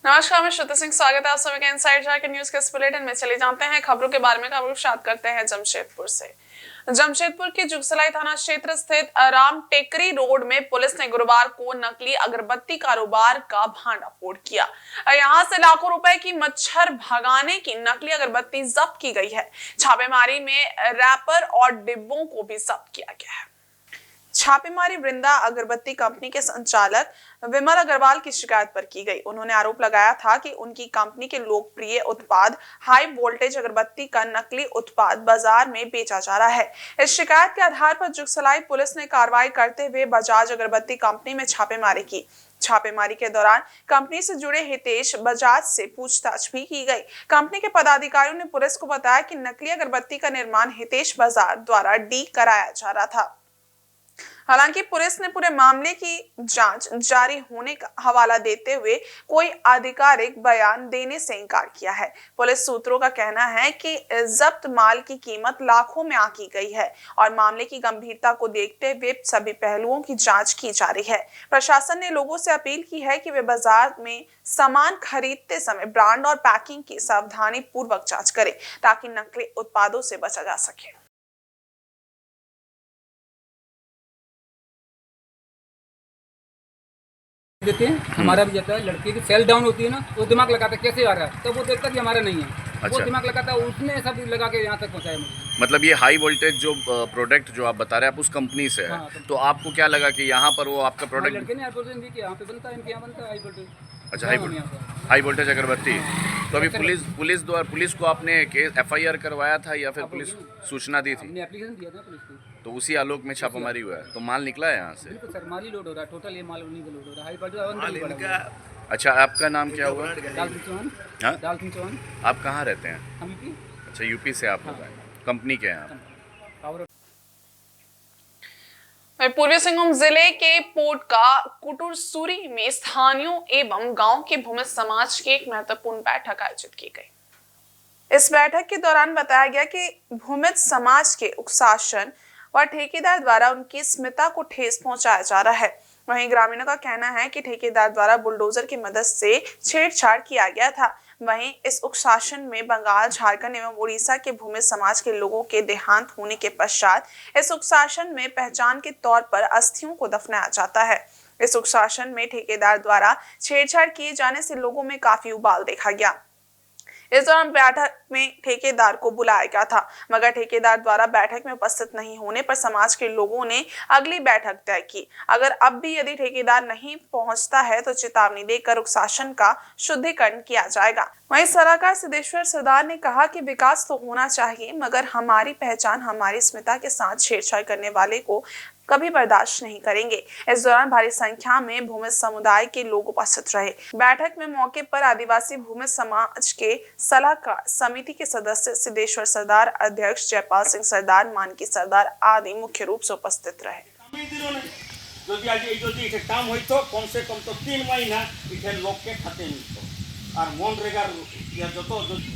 नमस्कार, मैं श्रुति सिंह। स्वागत है आप सभी का इनसाइड झारखंड न्यूज के इस बुलेटिन में। चले जानते हैं खबरों के बारे में। खबरों शुरुआत करते हैं जमशेदपुर से। जमशेदपुर के जुगसलाई थाना क्षेत्र स्थित राम टेकरी रोड में पुलिस ने गुरुवार को नकली अगरबत्ती कारोबार का भांडाफोड़ किया। यहां से लाखों रुपए की मच्छर भगाने की नकली अगरबत्ती जब्त की गई है। छापेमारी में रैपर और डिब्बों को भी जब्त किया गया है। छापेमारी वृंदा अगरबत्ती कंपनी के संचालक विमल अग्रवाल की शिकायत पर की गई। उन्होंने आरोप लगाया था कि उनकी कंपनी के लोकप्रिय उत्पाद हाई वोल्टेज अगरबत्ती का नकली उत्पाद बाजार में बेचा जा रहा है। इस शिकायत के आधार पर जुगसलाई पुलिस ने कार्रवाई करते हुए बजाज अगरबत्ती कंपनी में छापेमारी की। छापेमारी के दौरान कंपनी से जुड़े हितेश बजाज से पूछताछ भी की गई। कंपनी के पदाधिकारियों ने पुलिस को बताया कि नकली अगरबत्ती का निर्माण हितेश बजाज द्वारा डी कराया जा रहा था। हालांकि पुलिस ने पूरे मामले की जांच जारी होने का हवाला देते हुए कोई आधिकारिक बयान देने से इनकार किया है। पुलिस सूत्रों का कहना है कि जब्त माल की कीमत लाखों में आंकी गई है और मामले की गंभीरता को देखते हुए सभी पहलुओं की जांच की जा रही है। प्रशासन ने लोगों से अपील की है कि वे बाजार में सामान खरीदते समय ब्रांड और पैकिंग की सावधानी पूर्वक जांच करें ताकि नकली उत्पादों से बचा जा सके। देते हैं, हमारा भी जाता है। लड़के की सेल डाउन होती है ना, वो दिमाग लगाता है कैसे आ रहा है, तब वो देखता है कि हमारा नहीं है। अच्छा। वो दिमाग लगाता है, उसने सब लगा के यहाँ तक पहुँचाया मुझे। मतलब ये हाई वोल्टेज जो प्रोडक्ट जो आप बता रहे हैं आप उस कंपनी से है। हाँ, तो आपको क्या लगा कि यहाँ पर वो आपका प्रोडक्ट लड़के ने एयरपोर्ट दी कि यहाँ पे बनता है, इनके यहाँ बनता है हाई वोल्टेज। अच्छा, हाई वोल्टेज अगरबत्ती। तो अभी पुलिस को आपने FIR करवाया था या फिर पुलिस सूचना दी थी? हमने एप्लीकेशन दिया था पुलिस को। तो उसी आलोक में छापामारी हुआ है। तो माल निकला है यहाँ से? बिल्कुल सर, माल ही लोड हो रहा है। टोटल ये माल उन्हीं का लोड हो रहा है। High voltage. अच्छा, आपका नाम क्या हुआ? दाल चौहान। हाँ? दाल चौहान। आप कहाँ रहते हैं? हम यूपी। अच्छा, यूपी से आप लोग आए। कंपनी के हैं आप? पूर्वी सिंहभूम जिले के पोट का कुटुरसुरी में स्थानीयों एवं गांव के भूमिज समाज की एक महत्वपूर्ण बैठक आयोजित की गई। इस बैठक के दौरान बताया गया कि भूमिज समाज के उकसाशन व ठेकेदार द्वारा उनकी स्मिता को ठेस पहुंचाया जा रहा है। वहीं ग्रामीणों का कहना है कि ठेकेदार द्वारा बुलडोजर की मदद से छेड़छाड़ किया गया था। वहीं इस उकसाशन में बंगाल, झारखंड एवं उड़ीसा के भूमि समाज के लोगों के देहांत होने के पश्चात इस उकसाशन में पहचान के तौर पर अस्थियों को दफनाया जाता है। इस उकसाशन में ठेकेदार द्वारा छेड़छाड़ किए जाने से लोगों में काफी उबाल देखा गया। इस दौरान बैठक में ठेकेदार को बुलाया गया था, मगर ठेकेदार द्वारा बैठक में उपस्थित नहीं होने पर समाज के लोगों ने अगली बैठक तय की। अगर अब भी यदि ठेकेदार नहीं पहुंचता है तो चेतावनी देकर उकसाशन का शुद्धिकरण किया जाएगा। वहीं सलाहकार सिद्धेश्वर सरदार ने कहा कि विकास तो होना चाहिए, मगर हमारी पहचान, हमारी स्मिता के साथ छेड़छाड़ करने वाले को कभी बर्दाश्त नहीं करेंगे। इस दौरान भारी संख्या में भूमि समुदाय के लोग उपस्थित रहे। बैठक में मौके पर आदिवासी भूमि समाज के सलाहकार समिति के सदस्य सिद्धेश्वर सरदार, अध्यक्ष जयपाल सिंह सरदार, मानकी सरदार आदि मुख्य रूप से उपस्थित रहे। कम से कम तो 3 महीना इथे लोग के खाते मिलतो और मनरेगा या जो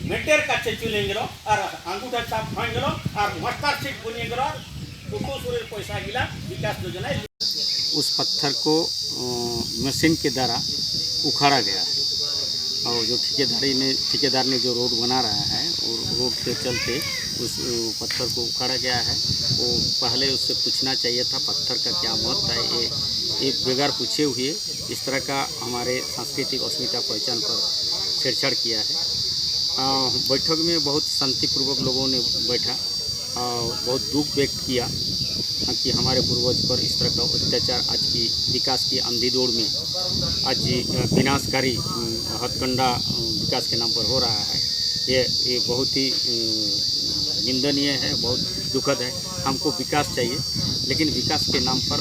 मेटेर काचे चले गेलो और अंगूठा छाप फाइन गेलो और मास्टर शीट बनिए गेलो पैसा गिला विकास योजना। उस पत्थर को मशीन के द्वारा उखाड़ा गया है और जो ठेकेदार ने जो रोड बना रहा है और रोड के चलते उस पत्थर को उखाड़ा गया है। वो पहले उससे पूछना चाहिए था पत्थर का क्या महत्व है। ये बगैर पूछे हुए इस तरह का हमारे सांस्कृतिक अस्मिता पहचान पर छेड़छाड़ किया है। बैठक में बहुत शांतिपूर्वक लोगों ने बैठा और बहुत दुख व्यक्त किया कि हमारे पूर्वज पर इस तरह का अत्याचार आज की विकास की अंधी दौड़ में आज विनाशकारी हथकंडा विकास के नाम पर हो रहा है। ये बहुत ही निंदनीय है, बहुत दुखद है। हमको विकास चाहिए, लेकिन विकास के नाम पर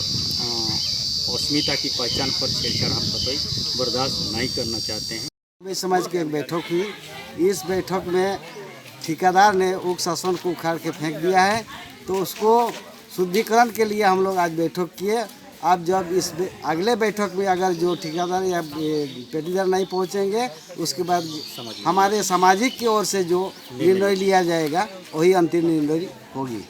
अस्मिता की पहचान पर छेड़छाड़ हम कतई बर्दाश्त नहीं करना चाहते हैं। समाज की एक बैठक हुई। इस बैठक में ठेकेदार ने उक्त शासन को उखाड़ के फेंक दिया है, तो उसको शुद्धिकरण के लिए हम लोग आज बैठक किए। अब जब इस अगले बैठक में अगर जो ठेकेदार या पेटीदार नहीं पहुंचेंगे, उसके बाद हमारे सामाजिक की ओर से जो निर्णय लिया जाएगा वही अंतिम निर्णय होगी।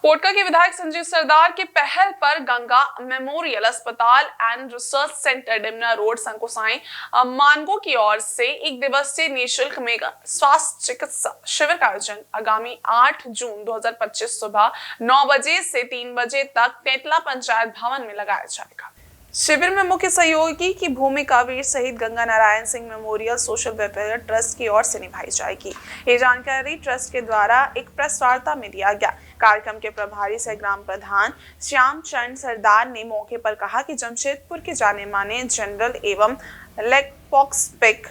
कोटका के विधायक संजीव सरदार की पहल पर गंगा मेमोरियल अस्पताल and research centre Dimna road Sankosai Mango की ओर से एक दिवसीय निःशुल्क मेगा स्वास्थ्य चिकित्सा शिविर का आयोजन आगामी 8 जून 2025 सुबह 9 बजे से 3 बजे तक तेतला पंचायत भवन में लगाया जाएगा। शिविर में मुख्य सहयोगी की भूमिका वीर शहीद Ganga Narayan Singh memorial social welfare trust की ओर से निभाई जाएगी। ये जानकारी ट्रस्ट के द्वारा एक प्रेस वार्ता में दिया गया। कार्यक्रम के प्रभारी सह ग्राम प्रधान श्याम चंद सरदार ने मौके पर कहा कि जमशेदपुर के जाने माने जनरल एवं laparoscopic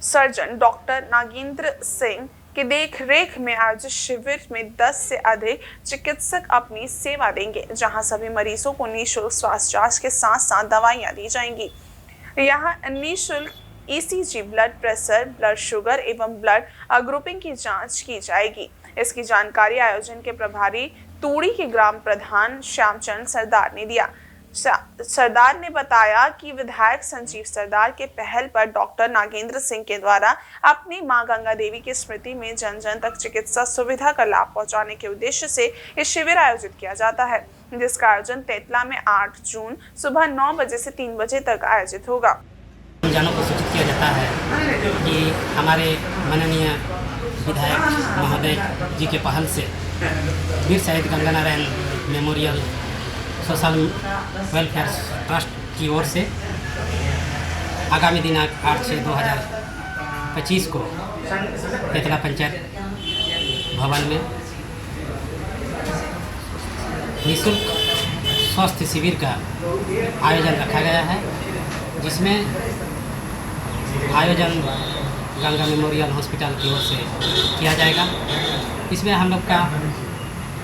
surgeon doctor Nagendra Singh की देख-रेख में आयोजित शिविर में 10 से अधिक चिकित्सक अपनी सेवा देंगे, जहां सभी मरीजों को निःशुल्क स्वास्थ्य जांच के साथ साथ दवाइयां दी जाएंगी। यहां निःशुल्क ECG, blood pressure, blood sugar एवं ब्लड ग्रुपिंग की जांच की जाएगी। इसकी जानकारी आयोजन के प्रभारी तूड़ी के ग्राम प्रधान श्यामचंद सरदार ने दिया। सरदार ने बताया कि विधायक संजीव सरदार के पहल पर डॉक्टर नागेंद्र सिंह के द्वारा अपनी मां गंगा देवी की स्मृति में जन जन तक चिकित्सा सुविधा का लाभ पहुंचाने के उद्देश्य से ये शिविर आयोजित किया जाता है, जिसका आयोजन तेतला में 8 जून सुबह 9 बजे से 3 बजे तक आयोजित होगा। जानों को सूचित किया जाता है कि हमारे माननीय विधायक महोदय जी के पहल से वीर शहीद Ganga Narayan memorial social welfare trust की ओर से आगामी दिनांक 8/6/2025 को तेतला पंचायत भवन में निःशुल्क स्वास्थ्य शिविर का आयोजन रखा गया है, जिसमें आयोजन गंगा मेमोरियल हॉस्पिटल की ओर से किया जाएगा। इसमें हम लोग का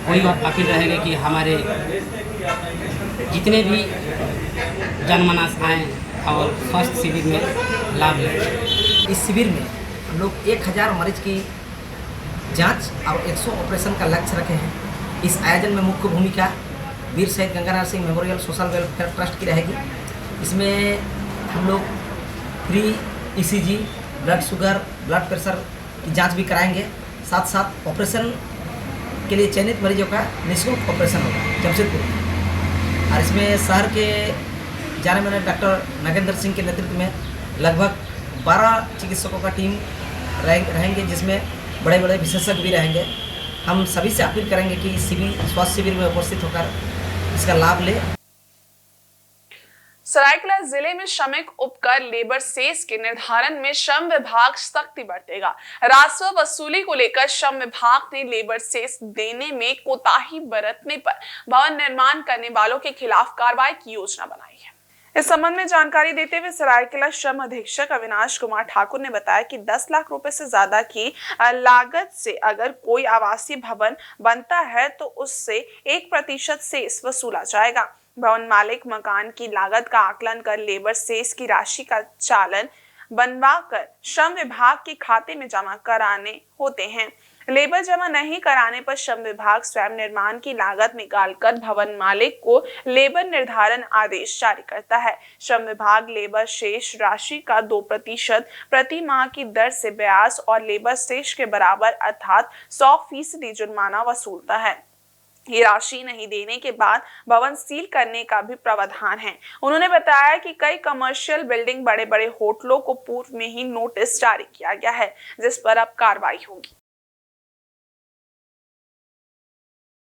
वही अपील रहेगी कि हमारे जितने भी जनमानस आएँ और स्वास्थ्य शिविर में लाभ लें। इस शिविर में हम लोग 1000 मरीज की जांच और 100 ऑपरेशन का लक्ष्य रखे हैं। इस आयोजन में मुख्य भूमिका वीर शहीद Ganga Narayan Singh memorial social welfare trust की रहेगी। इसमें हम लोग free ECG, blood sugar, blood pressure की जांच भी कराएंगे। साथ साथ ऑपरेशन के लिए चयनित मरीजों का निःशुल्क ऑपरेशन होगा जमशेदपुर में। और इसमें शहर के जाने माने डॉक्टर नागेंद्र सिंह के नेतृत्व में लगभग 12 चिकित्सकों का टीम रहेंगे, जिसमें बड़े बड़े विशेषज्ञ भी रहेंगे। हम सभी से अपील करेंगे कि स्वास्थ्य शिविर में उपस्थित होकर इसका लाभ ले। सरायकेला जिले में श्रमिक उपकर लेबर सेस के निर्धारण में श्रम विभाग सख्ती बरतेगा। राजस्व वसूली को लेकर श्रम विभाग ने लेबर सेस देने में कोताही बरतने पर भवन निर्माण करने वालों के खिलाफ कार्रवाई की योजना बनाई है। इस संबंध में जानकारी देते हुए सरायकेला श्रम अधीक्षक अविनाश कुमार ठाकुर ने बताया कि 10 लाख रुपए से ज्यादा की लागत से अगर कोई आवासीय भवन बनता है तो उससे 1% सेस वसूला जाएगा। भवन मालिक मकान की लागत का आकलन कर लेबर सेस की राशि का चालान बनवाकर श्रम विभाग के खाते में जमा कराने होते हैं। लेबर जमा नहीं कराने पर श्रम विभाग स्वयं निर्माण की लागत निकालकर भवन मालिक को लेबर निर्धारण आदेश जारी करता है। श्रम विभाग लेबर शेष राशि का 2% प्रति माह की दर से ब्याज और लेबर शेष के बराबर अर्थात 100% जुर्माना वसूलता है। ये राशि नहीं देने के बाद भवन सील करने का भी प्रावधान है। उन्होंने बताया कि कई कमर्शियल बिल्डिंग, बड़े बड़े होटलों को पूर्व में ही नोटिस जारी किया गया है, जिस पर अब कार्रवाई होगी।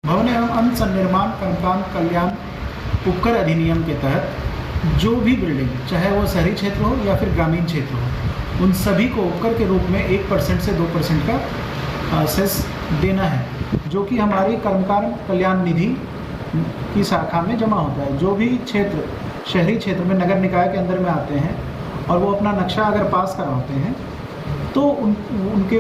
भवन एवं अन्य सन्निर्माण कर्मकांड कल्याण उपकर अधिनियम के तहत जो भी बिल्डिंग, चाहे वो शहरी क्षेत्र हो या फिर ग्रामीण क्षेत्र हो, उन सभी को उपकर के रूप में 1% से 2% का सेस देना है, जो कि हमारी कर्मकार कल्याण निधि की शाखा में जमा होता है। जो भी क्षेत्र शहरी क्षेत्र में नगर निकाय के अंदर में आते हैं और वो अपना नक्शा अगर पास कराते हैं तो उनके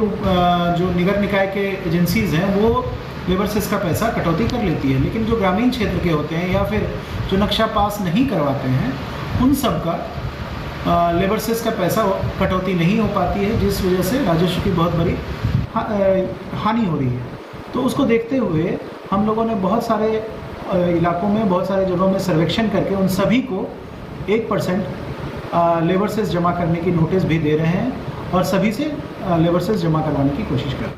जो नगर निकाय के एजेंसीज़ हैं वो लेबर सेस का पैसा कटौती कर लेती है। लेकिन जो ग्रामीण क्षेत्र के होते हैं या फिर जो नक्शा पास नहीं करवाते हैं, उन सब का लेबर सेस का पैसा कटौती नहीं हो पाती है, जिस वजह से राजस्व की बहुत बड़ी हानि हो रही है। तो उसको देखते हुए हम लोगों ने बहुत सारे इलाकों में, बहुत सारे जगहों में सर्वेक्षण करके उन सभी को 1% लेबर सेस जमा करने की नोटिस भी दे रहे हैं और सभी से लेबर सेस जमा करवाने की कोशिश कर रहे हैं।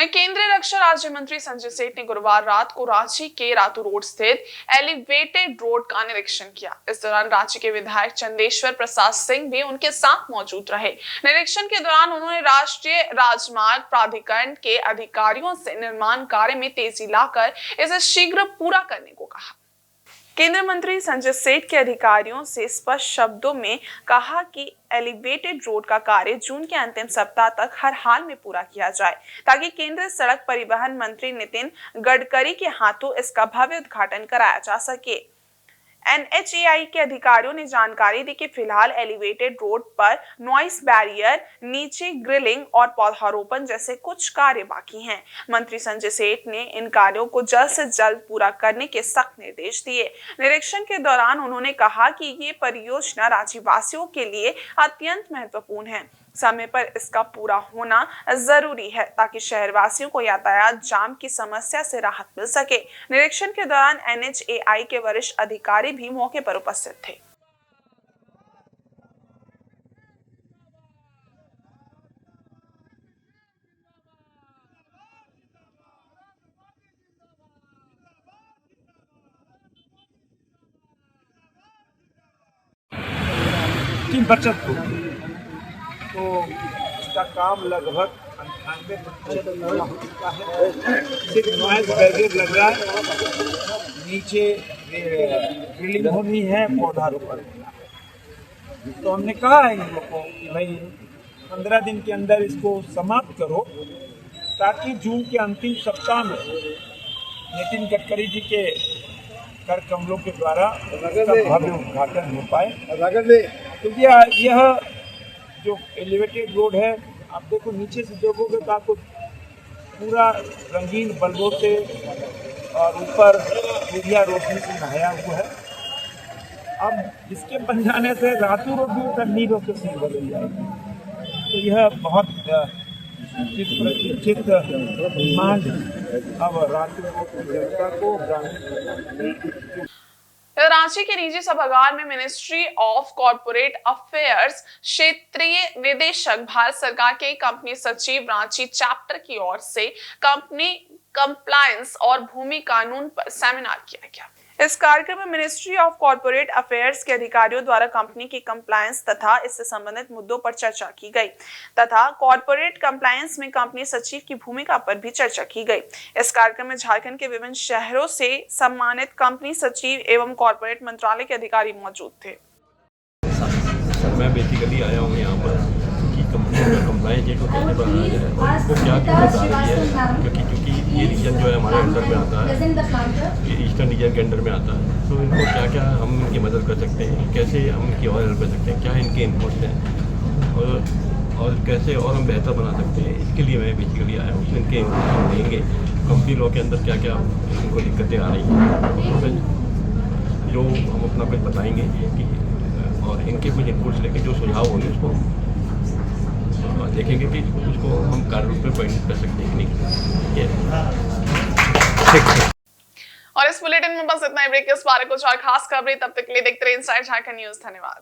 केंद्रीय रक्षा राज्य मंत्री संजय सेठ ने गुरुवार रात को रांची के रातू रोड स्थित एलिवेटेड रोड का निरीक्षण किया। इस दौरान रांची के विधायक चंदेश्वर प्रसाद सिंह भी उनके साथ मौजूद रहे। निरीक्षण के दौरान उन्होंने राष्ट्रीय राजमार्ग प्राधिकरण के अधिकारियों से निर्माण कार्य में तेजी लाकर इसे शीघ्र पूरा करने को कहा। केंद्रीय मंत्री संजय सेठ के अधिकारियों से स्पष्ट शब्दों में कहा कि एलिवेटेड रोड का कार्य जून के अंतिम सप्ताह तक हर हाल में पूरा किया जाए, ताकि केंद्रीय सड़क परिवहन मंत्री नितिन गडकरी के हाथों इसका भव्य उद्घाटन कराया जा सके। NHAI के अधिकारियों ने जानकारी दी कि फिलहाल एलिवेटेड रोड पर नॉइस बैरियर, नीचे ग्रिलिंग और पौधारोपण जैसे कुछ कार्य बाकी हैं। मंत्री संजय सेठ ने इन कार्यों को जल्द से जल्द पूरा करने के सख्त निर्देश दिए। निरीक्षण के दौरान उन्होंने कहा कि ये परियोजना रांची वासियों के लिए अत्यंत महत्वपूर्ण है। समय पर इसका पूरा होना जरूरी है, ताकि शहरवासियों को यातायात जाम की समस्या से राहत मिल सके। निरीक्षण के दौरान NHAI के वरिष्ठ अधिकारी भी मौके पर उपस्थित थे। की बचत होगी तो इसका काम लगभग 98% पूरा हो चुका है। सिर्फ नॉइस बैरियर लग रहा है, नीचे ग्रिलिंग होनी है, पौधारोपण होना है। तो हमने कहा है इन लोगों को कि भाई 15 दिन के अंदर इसको समाप्त करो, ताकि जून के अंतिम सप्ताह में नितिन गडकरी जी के कर कमलों के द्वारा भव्य उद्घाटन हो पाए। क्योंकि यह जो एलिवेटेड रोड है, आप देखो नीचे से देखोगे तो आपको पूरा रंगीन बल्बों से और ऊपर सूर्या रोशनी से नहाया हुआ है। अब इसके बन जाने से रातू रोड भी तकनीकों के सीन बदल जाएगी। तो यह बहुत प्रतीक्षित मांग अब रातू रोड की जनता को ग्रामीण। रांची के निजी सभागार में मिनिस्ट्री ऑफ कॉर्पोरेट अफेयर्स क्षेत्रीय निदेशक, भारत सरकार के कंपनी सचिव रांची चैप्टर की ओर से कंपनी कंप्लायंस और भूमि कानून पर सेमिनार किया गया। इस कार्यक्रम में मिनिस्ट्री ऑफ कॉर्पोरेट अफेयर्स के अधिकारियों द्वारा कंपनी की कंप्लायंस तथा इससे संबंधित मुद्दों पर चर्चा की गई तथा कॉर्पोरेट कंप्लायंस में कंपनी सचिव की भूमिका पर भी चर्चा की गई। इस कार्यक्रम में झारखंड के विभिन्न शहरों से सम्मानित कंपनी सचिव एवं कॉर्पोरेट मंत्रालय के अधिकारी मौजूद थे। सर, मैं बेसिकली आया हूँ यहाँ पर कि कंपनी का कंप्लायंस डेट को कैसे बढ़ाया जाए और इसको क्या दिक्कत आ रही है, क्योंकि ये रीजन जो है हमारे अंडर में आता है, ये ईस्टर्न रीजन के अंडर में आता है। तो इनको क्या क्या हम इनकी मदद कर सकते हैं, कैसे हम इनकी और हेल्प कर सकते हैं, क्या इनके इनपुट्स हैं और कैसे और हम बेहतर बना सकते हैं, इसके लिए मैं बेसिकली आया हूँ। इनके इनपुट्स हम देंगे कंपनी लॉ के अंदर क्या क्या इनको दिक्कतें आ रही हैं, जो हम अपना कुछ बताएंगे कि और इनके कुछ इनपुट्स लेके जो सुझाव होंगे उसको देखेंगे कि उसको हम कार्य रूप में पॉइंट कर सकते हैं कि नहीं। और इस बुलेटिन में बस इतना ही। ब्रेक के उस बारे कुछ और खास खबरें, तब तक के लिए देखते रहिए इनसाइड झारखंड न्यूज़। धन्यवाद।